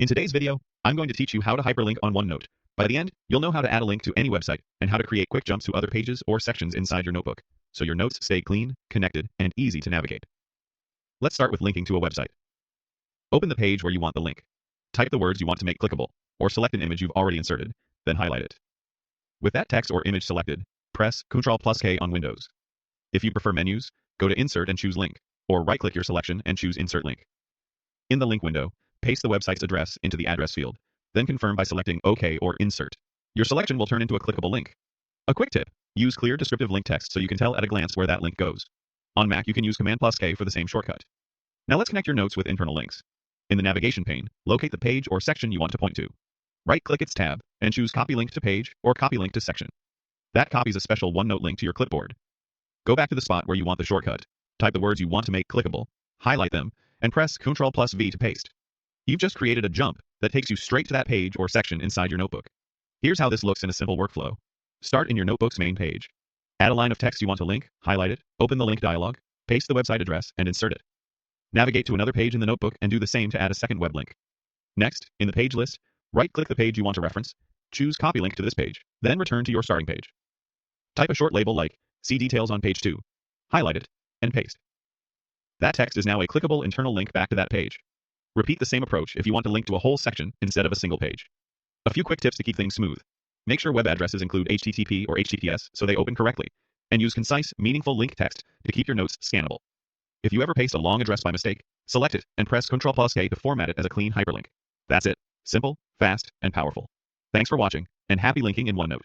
In today's video, I'm going to teach you how to hyperlink on OneNote. By the end, you'll know how to add a link to any website and how to create quick jumps to other pages or sections inside your notebook, so your notes stay clean, connected, and easy to navigate. Let's start with linking to a website. Open the page where you want the link. Type the words you want to make clickable, or select an image you've already inserted, then highlight it. With that text or image selected, press Ctrl+K on Windows. If you prefer menus, go to Insert and choose Link, or right-click your selection and choose Insert Link. In the link window, paste the website's address into the address field, then confirm by selecting OK or Insert. Your selection will turn into a clickable link. A quick tip: use clear descriptive link text so you can tell at a glance where that link goes. On Mac, you can use Command+K for the same shortcut. Now let's connect your notes with internal links. In the navigation pane, locate the page or section you want to point to. Right-click its tab and choose Copy Link to Page or Copy Link to Section. That copies a special OneNote link to your clipboard. Go back to the spot where you want the shortcut, type the words you want to make clickable, highlight them, and press Ctrl+V to paste. You've just created a jump that takes you straight to that page or section inside your notebook. Here's how this looks in a simple workflow. Start in your notebook's main page. Add a line of text you want to link, highlight it, open the link dialog, paste the website address, and insert it. Navigate to another page in the notebook and do the same to add a second web link. Next, in the page list, right-click the page you want to reference, choose Copy Link to this page, then return to your starting page. Type a short label like, See details on page 2. Highlight it, and paste. That text is now a clickable internal link back to that page. Repeat the same approach if you want to link to a whole section instead of a single page. A few quick tips to keep things smooth. Make sure web addresses include HTTP or HTTPS so they open correctly, and use concise, meaningful link text to keep your notes scannable. If you ever paste a long address by mistake, select it and press Ctrl+K to format it as a clean hyperlink. That's it. Simple, fast, and powerful. Thanks for watching, and happy linking in OneNote.